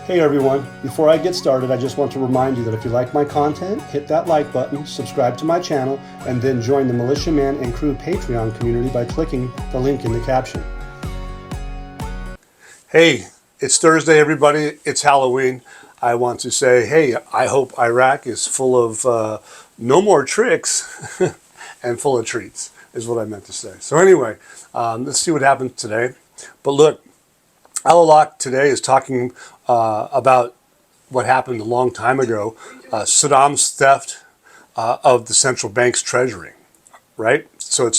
Hey everyone, before I get started, I just want to remind you that if you like my content, hit that like button, subscribe to my channel, and then join the Militia Man and Crew Patreon community by clicking the link in the caption. Hey, it's Thursday everybody, it's Halloween. I want to say, hey, I hope Iraq is full of no more tricks and full of treats, is what I meant to say. So anyway, let's see what happens today. But look, Al-Awlaq today is talking about what happened a long time ago, Saddam's theft of the central bank's treasury, right? So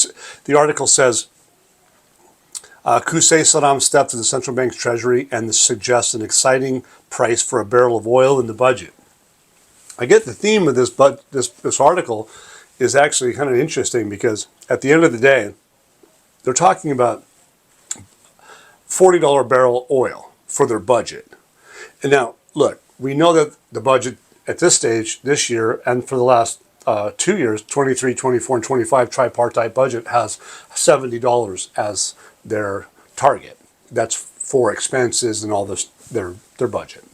the article says, Qusay Saddam's theft of the central bank's treasury and this suggests an exciting price for a barrel of oil in the budget. I get the theme of this article is actually kind of interesting because at the end of the day, they're talking about $40 barrel oil for their budget. And now, look, we know that the budget at this stage, this year, and for the last 2 years, 23, 24, and 25 tripartite budget has $70 as their target. That's for expenses and all this, their budget.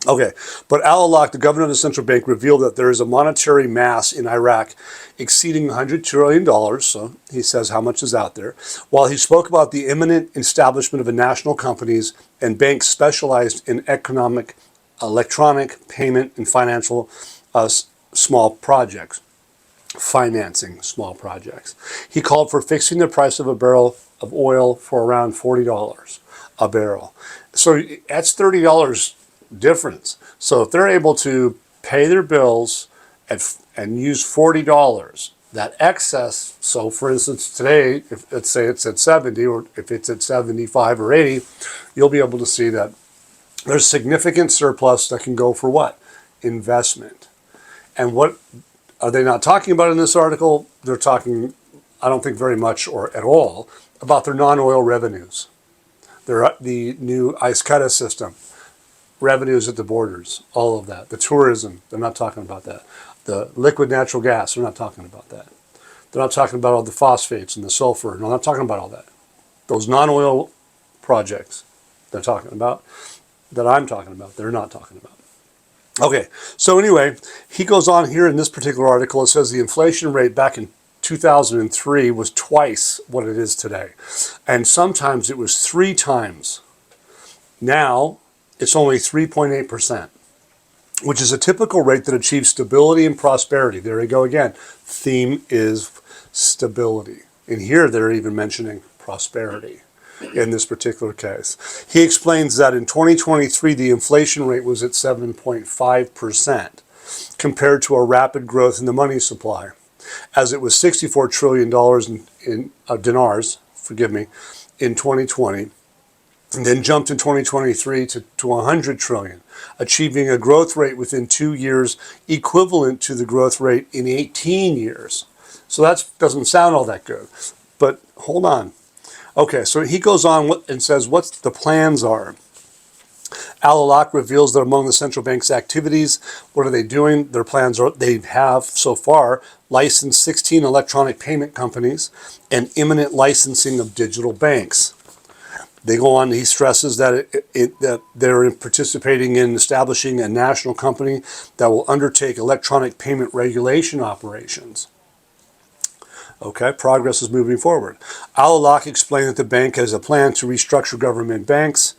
Okay, but Al-Awlaq, the governor of the central bank, revealed that there is a monetary mass in Iraq exceeding $100 trillion, so he says how much is out there, while he spoke about the imminent establishment of a national companies and banks specialized in electronic payment and financial small projects, financing small projects. He called for fixing the price of a barrel of oil for around $40 a barrel. So that's $30 difference. So if they're able to pay their bills and use $40, that excess, so for instance today, if let's say it's at 70 or if it's at 75 or 80, you'll be able to see that there's significant surplus that can go for what? Investment. And what are they not talking about in this article? They're talking, I don't think very much or at all, about their non-oil revenues. The new Isketa system, revenues at the borders, all of that. The tourism, they're not talking about that. The liquid natural gas, they're not talking about that. They're not talking about all the phosphates and the sulfur. No, they're not talking about all that. Those non-oil projects they're talking about, that I'm talking about, they're not talking about. Okay, so anyway, he goes on here in this particular article. It says the inflation rate back in 2003 was twice what it is today. And sometimes it was 3 times. Now, it's only 3.8%, which is a typical rate that achieves stability and prosperity. There we go again. Theme is stability. And here they're even mentioning prosperity in this particular case. He explains that in 2023, the inflation rate was at 7.5% compared to a rapid growth in the money supply, as it was $64 trillion in dinars, in 2020. And then jumped in 2023 to 100 trillion, achieving a growth rate within 2 years equivalent to the growth rate in 18 years. So that doesn't sound all that good. But hold on. Okay, so he goes on and says what the plans are. Al-Awlaq reveals that among the central bank's activities, what are they doing? Their plans are, they have so far licensed 16 electronic payment companies and imminent licensing of digital banks. They go on, he stresses that that they're participating in establishing a national company that will undertake electronic payment regulation operations. Okay, progress is moving forward. Al-Awlaq explained that the bank has a plan to restructure government banks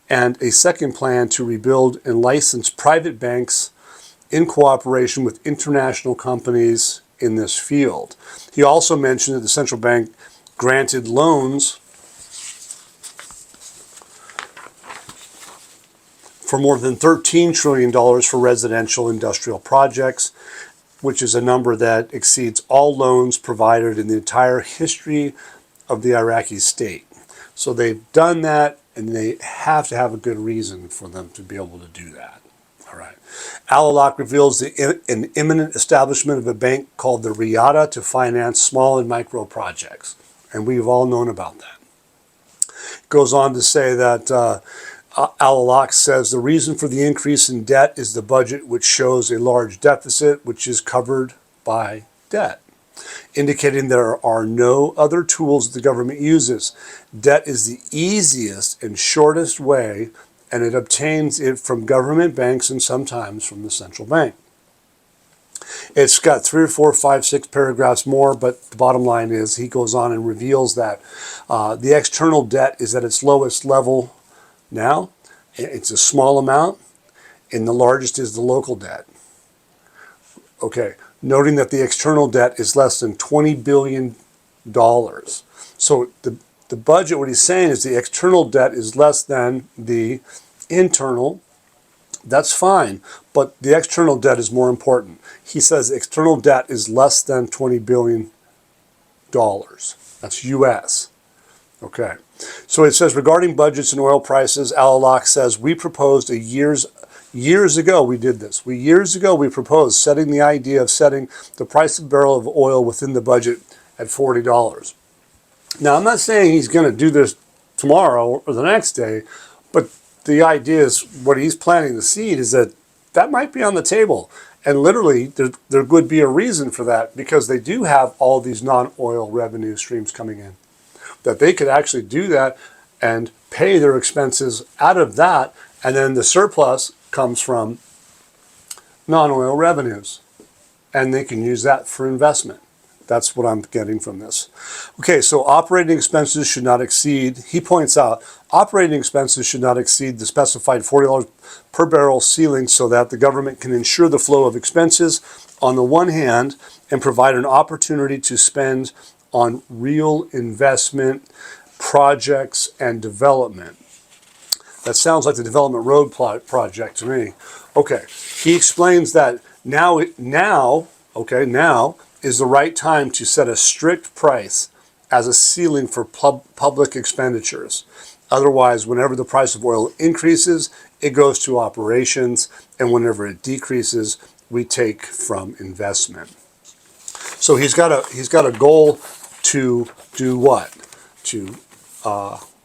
and a second plan to rebuild and license private banks in cooperation with international companies in this field. He also mentioned that the central bank granted loans for more than $13 trillion for residential industrial projects, which is a number that exceeds all loans provided in the entire history of the Iraqi state. So they've done that, and they have to have a good reason for them to be able to do that. All right. Al-Awlaq reveals an imminent establishment of a bank called the Riyada to finance small and micro projects, and we've all known about that. It goes on to say that Al-Awlaq says the reason for the increase in debt is the budget, which shows a large deficit, which is covered by debt, indicating there are no other tools the government uses. Debt is the easiest and shortest way and it obtains it from government banks and sometimes from the central bank. It's got 3 or 4, 5, 6 paragraphs more, but the bottom line is he goes on and reveals that the external debt is at its lowest level now. It's a small amount, and the largest is the local debt. Okay, noting that the external debt is less than $20 billion. So the budget, what he's saying is the external debt is less than the internal. That's fine, but the external debt is more important. He says external debt is less than $20 billion. That's US. Okay. So it says regarding budgets and oil prices, Al-Alaq says we proposed years ago we did this. Years ago we proposed setting the idea of setting the price of a barrel of oil within the budget at $40. Now I'm not saying he's going to do this tomorrow or the next day, but the idea is what he's planting the seed is that might be on the table. And literally there would be a reason for that because they do have all these non-oil revenue streams coming in. That they could actually do that and pay their expenses out of that, and then the surplus comes from non-oil revenues, and they can use that for investment. That's what I'm getting from this. Okay, so operating expenses should not exceed, he points out, operating expenses should not exceed the specified $40 per barrel ceiling so that the government can ensure the flow of expenses on the one hand and provide an opportunity to spend on real investment, projects, and development. That sounds like the Development Road project to me. Okay, he explains that now is the right time to set a strict price as a ceiling for public expenditures. Otherwise, whenever the price of oil increases, it goes to operations, and whenever it decreases, we take from investment. So he's got a goal to do what? To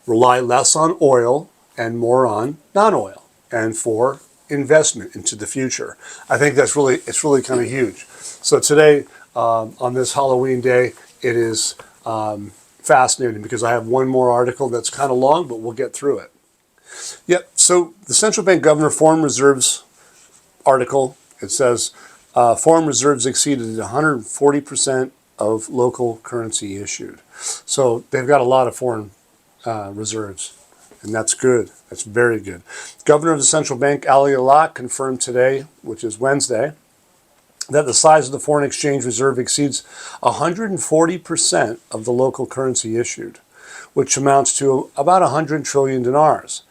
rely less on oil and more on non-oil, and for investment into the future. I think it's really kind of huge. So today, on this Halloween day, it is fascinating because I have one more article that's kind of long, but we'll get through it. Yep. So the central bank governor foreign reserves article, it says foreign reserves exceeded 140% of local currency issued. So they've got a lot of foreign reserves, and that's good. That's very good. Governor of the central bank, Al-Alaq, confirmed today, which is Wednesday, that the size of the foreign exchange reserve exceeds 140% of the local currency issued, which amounts to about 100 trillion dinars.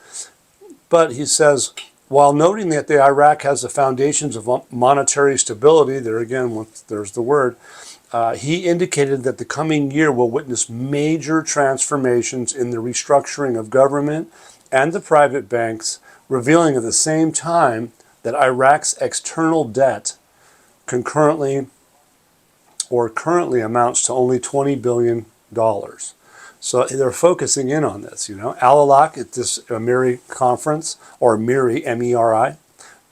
But he says, while noting that the Iraq has the foundations of monetary stability, there again, there's the word, he indicated that the coming year will witness major transformations in the restructuring of government and the private banks, revealing at the same time that Iraq's external debt currently amounts to only $20 billion. So they're focusing in on this, Al-Alaq at this MERI conference, or MERI, M-E-R-I,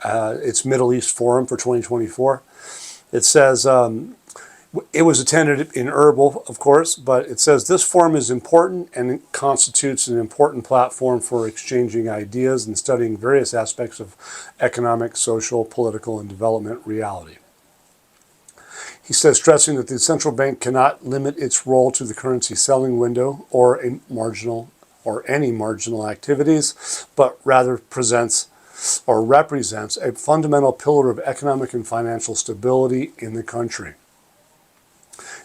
it's Middle East Forum for 2024. It says, it was attended in Erbil, of course, but it says this forum is important and it constitutes an important platform for exchanging ideas and studying various aspects of economic, social, political, and development reality. He says, stressing that the central bank cannot limit its role to the currency selling window or any marginal activities, but rather represents a fundamental pillar of economic and financial stability in the country.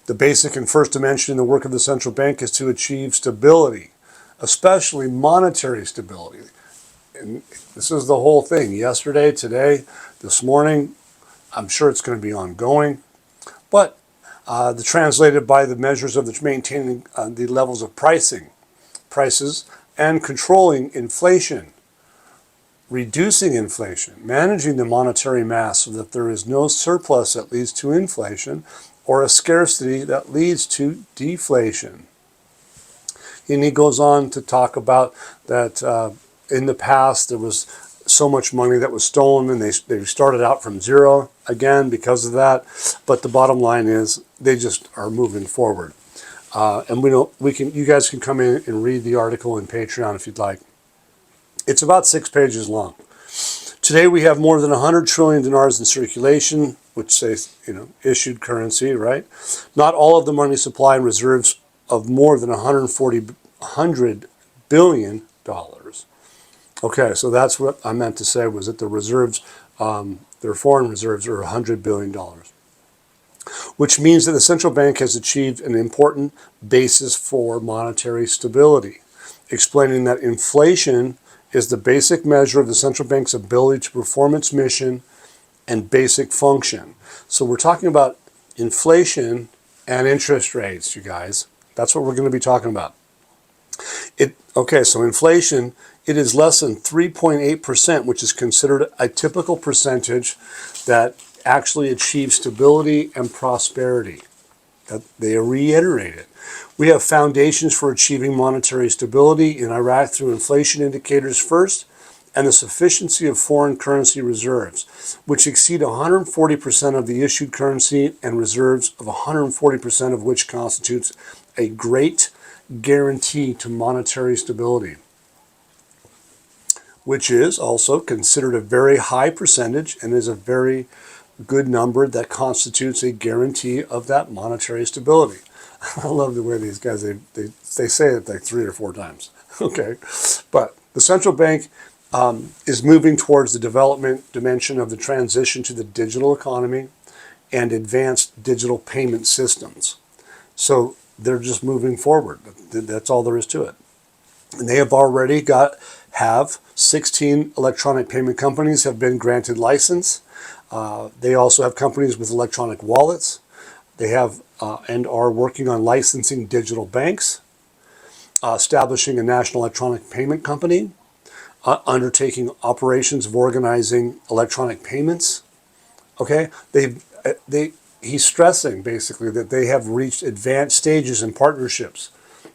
The basic and first dimension in the work of the central bank is to achieve stability, especially monetary stability. And this is the whole thing. Yesterday, today, this morning, I'm sure it's going to be ongoing. But translated by the measures of maintaining the levels of prices, and controlling inflation, reducing inflation, managing the monetary mass so that there is no surplus that leads to inflation or a scarcity that leads to deflation. And he goes on to talk about that in the past there was so much money that was stolen, and they started out from zero again because of that. But the bottom line is they just are moving forward. And you guys can come in and read the article in Patreon if you'd like. It's about 6 pages long. Today we have more than 100 trillion dinars in circulation, which says, issued currency, right? Not all of the money supply and reserves of more than $100 billion. Okay, so that's what I meant to say, was that the reserves, their foreign reserves are $100 billion, which means that the central bank has achieved an important basis for monetary stability, explaining that inflation is the basic measure of the central bank's ability to perform its mission and basic function. So we're talking about inflation and interest rates, you guys. That's what we're going to be talking about. So inflation, it is less than 3.8%, which is considered a typical percentage that actually achieves stability and prosperity. They reiterate it. We have foundations for achieving monetary stability in Iraq through inflation indicators first, and the sufficiency of foreign currency reserves, which exceed 140% of the issued currency and reserves of 140% of which constitutes a great guarantee to monetary stability, which is also considered a very high percentage and is a very good number that constitutes a guarantee of that monetary stability. I love the way these guys, they say it like 3 or 4 times. Okay, but the central bank is moving towards the development dimension of the transition to the digital economy and advanced digital payment systems. So they're just moving forward. That's all there is to it. And they have already have 16 electronic payment companies have been granted license. They also have companies with electronic wallets. They have and are working on licensing digital banks, establishing a national electronic payment company, undertaking operations of organizing electronic payments. Okay, he's stressing basically that they have reached advanced stages in partnerships.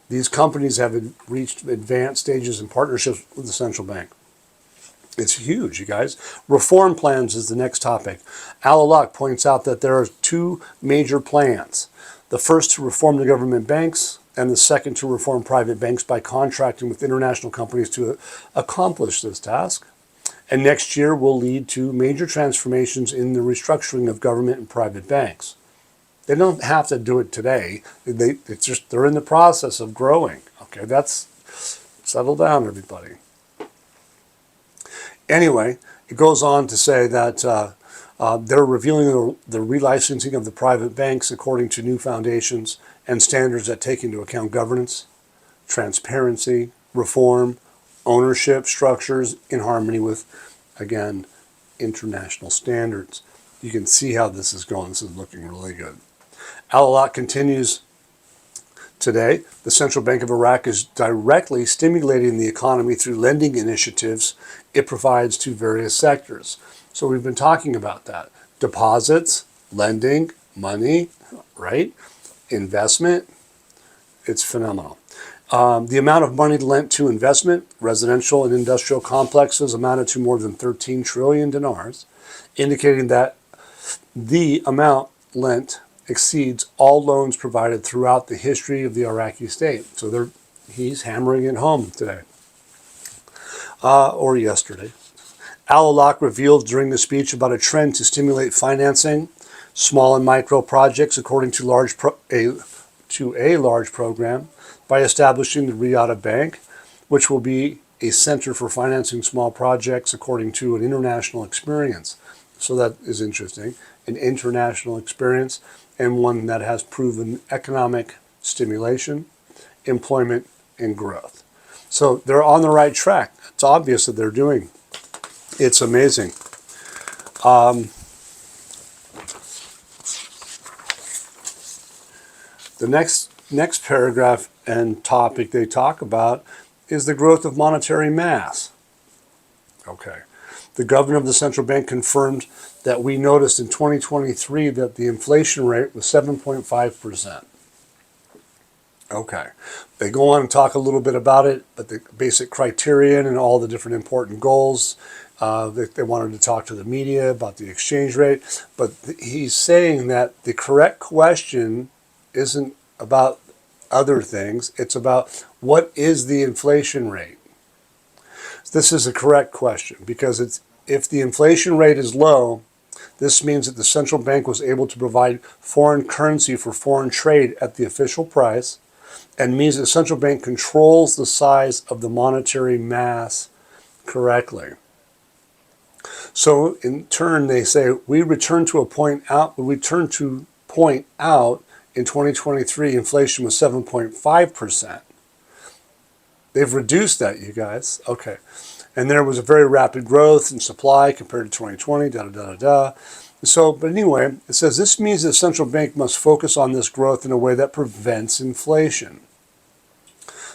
These companies have reached advanced stages in partnerships with the central bank. It's huge, you guys. Reform plans is the next topic. Al-Awlaq points out that there are 2 major plans. The first to reform the government banks, and the second to reform private banks by contracting with international companies to accomplish this task. And next year will lead to major transformations in the restructuring of government and private banks. They don't have to do it today. They're in the process of growing. Okay, that's settle down, everybody. Anyway, it goes on to say that they're reviewing the relicensing of the private banks according to new foundations and standards that take into account governance, transparency, reform, ownership structures in harmony with, again, international standards. You can see how this is going. This is looking really good. Al-Awlaq continues today. The Central Bank of Iraq is directly stimulating the economy through lending initiatives it provides to various sectors. So we've been talking about that. Deposits, lending, money, right? Investment. It's phenomenal. The amount of money lent to investment, residential and industrial complexes amounted to more than 13 trillion dinars, indicating that the amount lent exceeds all loans provided throughout the history of the Iraqi state. So he's hammering it home today, or yesterday. Al-Awlaq revealed during the speech about a trend to stimulate financing, small and micro projects according to a large program by establishing the Riyadh Bank, which will be a center for financing small projects according to an international experience. So that is interesting, an international experience, and one that has proven economic stimulation, employment, and growth. So they're on the right track. It's obvious that they're doing. It's amazing. The next paragraph and topic they talk about is the growth of monetary mass. Okay. The governor of the central bank confirmed that we noticed in 2023 that the inflation rate was 7.5%. Okay. They go on and talk a little bit about it, but the basic criterion and all the different important goals. They wanted to talk to the media about the exchange rate, but he's saying that the correct question isn't about other things. It's about what is the inflation rate. This is a correct question because if the inflation rate is low, this means that the central bank was able to provide foreign currency for foreign trade at the official price, and means that the central bank controls the size of the monetary mass correctly. So in turn, they say we return to point out in 2023 inflation was 7.5%. They've reduced that, you guys. Okay. And there was a very rapid growth in supply compared to 2020, So, but anyway, it says this means the central bank must focus on this growth in a way that prevents inflation.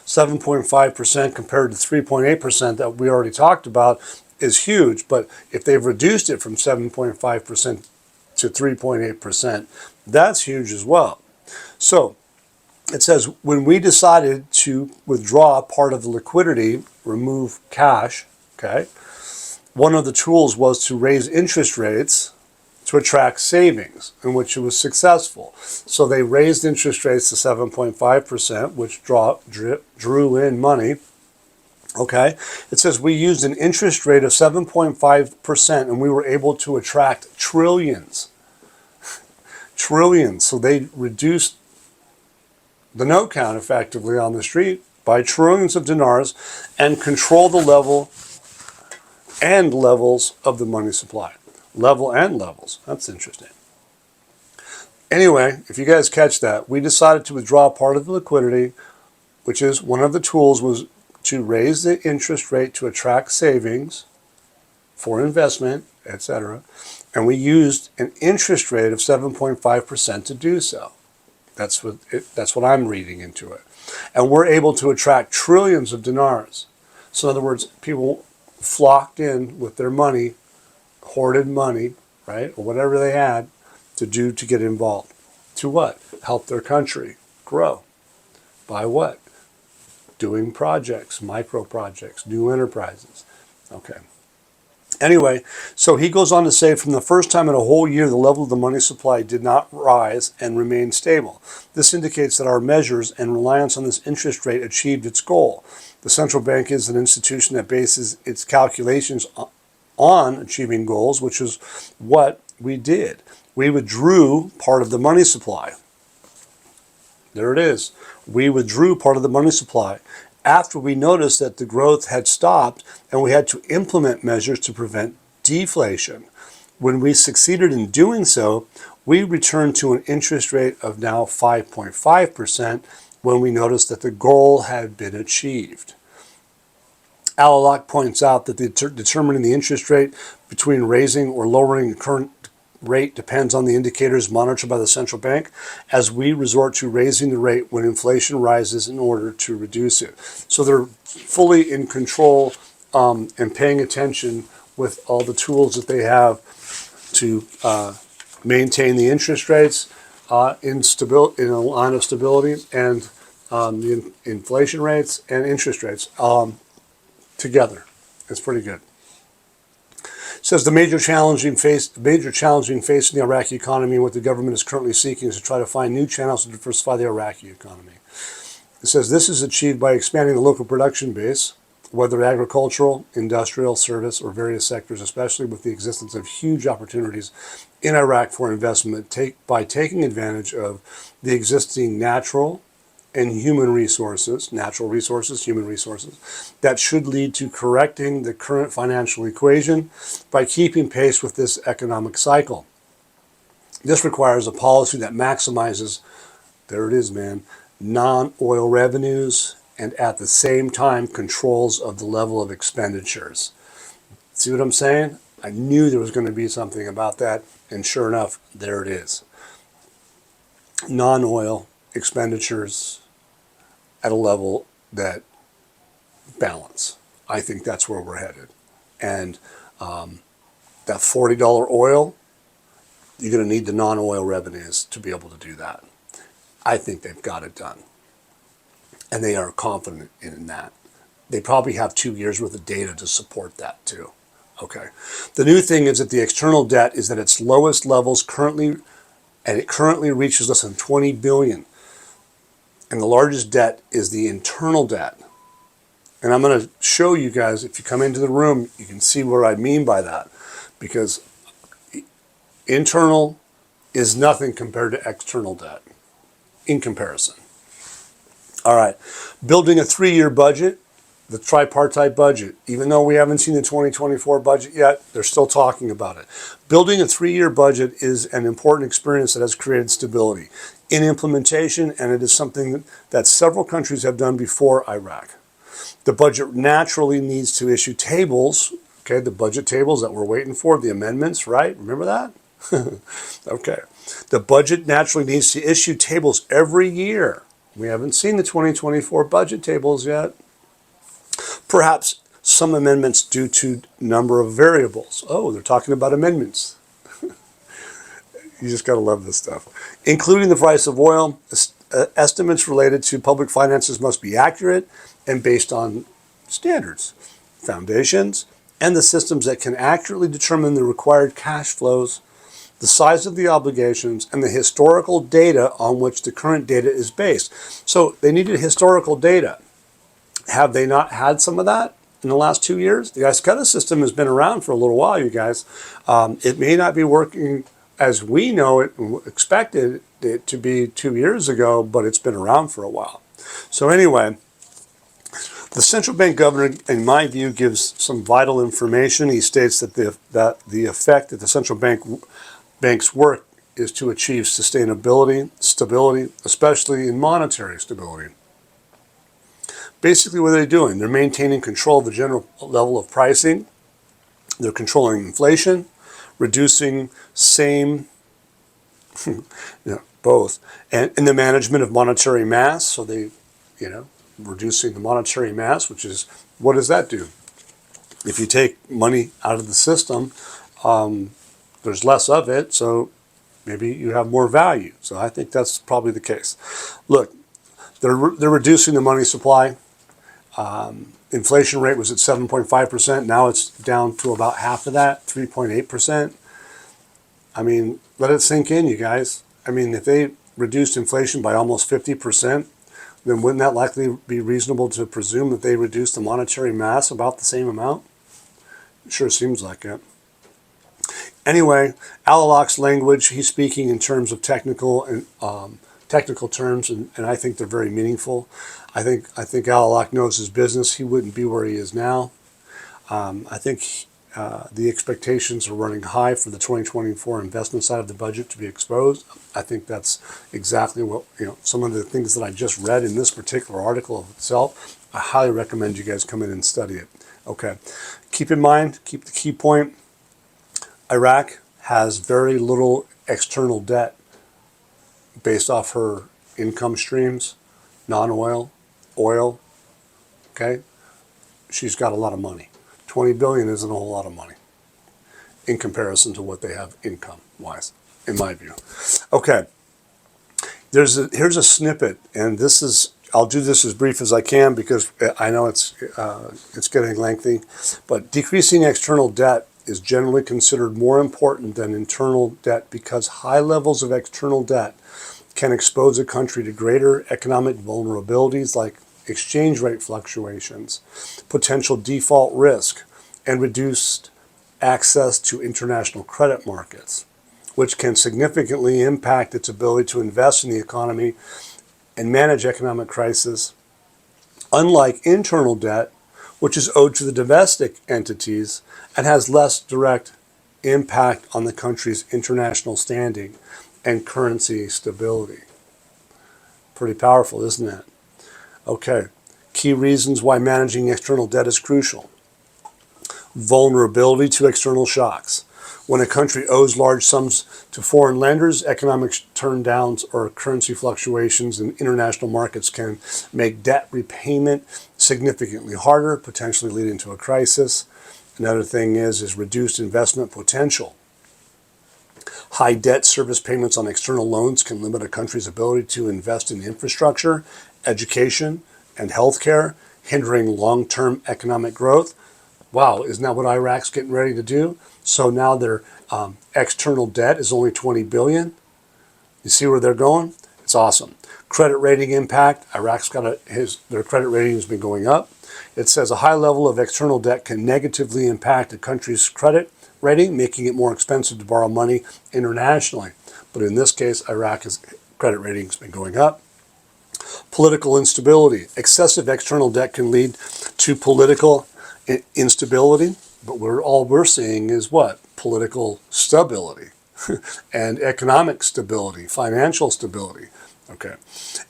7.5% compared to 3.8% that we already talked about is huge. But if they've reduced it from 7.5% to 3.8%, that's huge as well. So it says when we decided to withdraw part of the liquidity, remove cash, okay, one of the tools was to raise interest rates to attract savings, in which it was successful. So they raised interest rates to 7.5%, which drew in money. Okay, it says we used an interest rate of 7.5% and we were able to attract trillions. Trillions. So they reduced the note count effectively on the street by trillions of dinars and control the level and levels of the money supply. Level and levels. That's interesting. Anyway, if you guys catch that, we decided to withdraw part of the liquidity, which is one of the tools was to raise the interest rate to attract savings for investment, etc. And we used an interest rate of 7.5% to do so. That's what I'm reading into it. And we're able to attract trillions of dinars. So in other words, people flocked in with their money, hoarded money, right, or whatever they had to get involved. To what? Help their country grow. By what? Doing projects, micro projects, new enterprises. Okay. Anyway, so he goes on to say, from the first time in a whole year, the level of the money supply did not rise and remain stable. This indicates that our measures and reliance on this interest rate achieved its goal. The central bank is an institution that bases its calculations on achieving goals, which is what we did. We withdrew part of the money supply. There it is. We withdrew part of the money supply after we noticed that the growth had stopped and we had to implement measures to prevent deflation. When we succeeded in doing so, we returned to an interest rate of now 5.5% when we noticed that the goal had been achieved. Alalock points out that determining the interest rate between raising or lowering the current rate depends on the indicators monitored by the central bank, as we resort to raising the rate when inflation rises in order to reduce it. So they're fully in control and paying attention with all the tools that they have to maintain the interest rates in a line of stability, and the inflation rates and interest rates together. It's pretty good. It says the major challenging facing the Iraqi economy and what the government is currently seeking is to try to find new channels to diversify the Iraqi economy. It says this is achieved by expanding the local production base, whether agricultural, industrial, service, or various sectors, especially with the existence of huge opportunities in Iraq for investment by taking advantage of the existing natural resources, human resources, that should lead to correcting the current financial equation by keeping pace with this economic cycle. This requires a policy that maximizes, there it is, man, non-oil revenues and at the same time controls of the level of expenditures. See what I'm saying? I knew there was going to be something about that, and sure enough, there it is. Non-oil expenditures at a level that balance. I think that's where we're headed. And that $40 oil, you're going to need the non-oil revenues to be able to do that. I think they've got it done. And they are confident in that. They probably have 2 years worth of data to support that too. Okay. The new thing is that the external debt is at its lowest levels currently, and it currently reaches less than 20 billion. And the largest debt is the internal debt. And I'm going to show you guys, if you come into the room, you can see what I mean by that. Because internal is nothing compared to external debt in comparison. All right, building a 3-year budget, the tripartite budget. Even though we haven't seen the 2024 budget yet, they're still talking about it. Building a 3-year budget is an important experience that has created stability in implementation, and it is something that several countries have done before Iraq. The budget naturally needs to issue tables, okay, the budget tables that we're waiting for, the amendments, right? Remember that? Okay. The budget naturally needs to issue tables every year. We haven't seen the 2024 budget tables yet. Perhaps some amendments due to number of variables. Oh, they're talking about amendments. You just got to love this stuff. Including the price of oil, estimates related to public finances must be accurate and based on standards, foundations, and the systems that can accurately determine the required cash flows, the size of the obligations, and the historical data on which the current data is based. So they needed historical data. Have they not had some of that in the last 2 years? The ISCUDA system has been around for a little while, you guys. It may not be working as we know it and expected it to be 2 years ago, but it's been around for a while. So anyway, the central bank governor, in my view, gives some vital information. He states that the effect that the central bank's work is to achieve sustainability, stability, especially in monetary stability. Basically, what are they doing? They're maintaining control of the general level of pricing. They're controlling inflation, reducing both, and in the management of monetary mass. So they, reducing the monetary mass, which is, what does that do? If you take money out of the system, there's less of it, so maybe you have more value. So I think that's probably the case. Look, they're reducing the money supply. Inflation rate was at 7.5%. Now it's down to about half of that, 3.8%. I mean, let it sink in, you guys. I mean, if they reduced inflation by almost 50%, then wouldn't that likely be reasonable to presume that they reduced the monetary mass about the same amount? It sure seems like it. Anyway, Alalak's language, he's speaking in terms of technical terms, and I think they're very meaningful. I think Alalak knows his business. He wouldn't be where he is now. I think the expectations are running high for the 2024 investment side of the budget to be exposed. I think that's exactly what, some of the things that I just read in this particular article itself. I highly recommend you guys come in and study it. Okay. Keep in mind, keep the key point. Iraq has very little external debt based off her income streams, non-oil, oil. Okay. She's got a lot of money. 20 billion isn't a whole lot of money in comparison to what they have income-wise, in my view. Okay, here's a snippet, and I'll do this as brief as I can because I know it's getting lengthy. But decreasing external debt is generally considered more important than internal debt because high levels of external debt can expose a country to greater economic vulnerabilities like exchange rate fluctuations, potential default risk, and reduced access to international credit markets, which can significantly impact its ability to invest in the economy and manage economic crisis. Unlike internal debt, which is owed to the domestic entities and has less direct impact on the country's international standing and currency stability. Pretty powerful, isn't it? Okay, key reasons why managing external debt is crucial. Vulnerability to external shocks. When a country owes large sums to foreign lenders, economic turndowns or currency fluctuations in international markets can make debt repayment significantly harder, potentially leading to a crisis. Another thing is reduced investment potential. High debt service payments on external loans can limit a country's ability to invest in infrastructure, education, and healthcare, hindering long-term economic growth. Wow, isn't that what Iraq's getting ready to do? So now their external debt is only 20 billion. You see where they're going? It's awesome. Credit rating impact. Iraq's got their credit rating has been going up. It says a high level of external debt can negatively impact a country's credit rating, making it more expensive to borrow money internationally. But in this case, Iraq's credit rating has been going up. Political instability. Excessive external debt can lead to political instability, but all we're seeing is what? Political stability and economic stability, financial stability. Okay.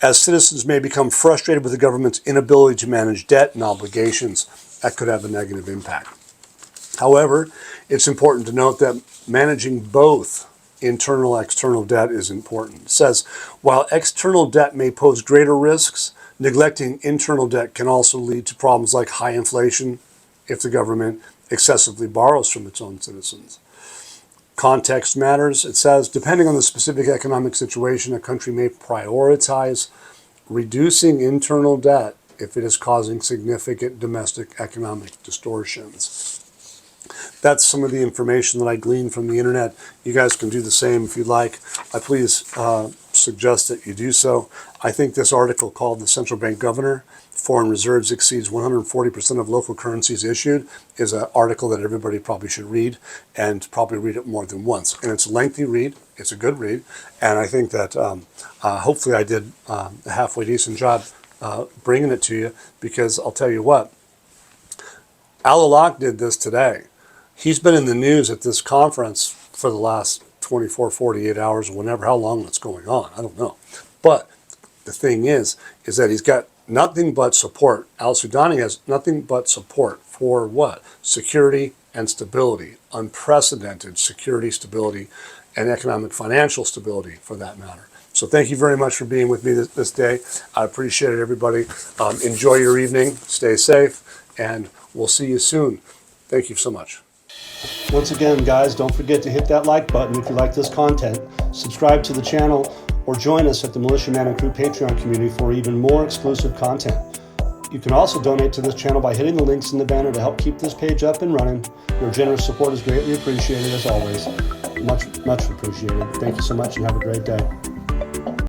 As citizens may become frustrated with the government's inability to manage debt and obligations, that could have a negative impact. However, it's important to note that managing both internal and external debt is important. It says, while external debt may pose greater risks, neglecting internal debt can also lead to problems like high inflation if the government excessively borrows from its own citizens. Context matters. It says, depending on the specific economic situation, a country may prioritize reducing internal debt if it is causing significant domestic economic distortions. That's some of the information that I gleaned from the internet. You guys can do the same if you'd like. I please suggest that you do so. I think this article called "The Central Bank Governor, Foreign Reserves Exceeds 140% of Local Currencies Issued" is an article that everybody probably should read, and probably read it more than once. And it's a lengthy read. It's a good read. And I think that hopefully I did a halfway decent job bringing it to you, because I'll tell you what, Al-Alaq did this today. He's been in the news at this conference for the last 24, 48 hours, whenever, how long it's going on. I don't know. But the thing is that he's got nothing but support. Al-Sudani has nothing but support for what? Security and stability. Unprecedented security, stability, and economic financial stability, for that matter. So thank you very much for being with me this day. I appreciate it, everybody. Enjoy your evening. Stay safe, and we'll see you soon. Thank you so much. Once again, guys, don't forget to hit that like button if you like this content, subscribe to the channel, or join us at the Militia Man and Crew Patreon community for even more exclusive content. You can also donate to this channel by hitting the links in the banner to help keep this page up and running. Your generous support is greatly appreciated, as always. Much, much appreciated. Thank you so much, and have a great day.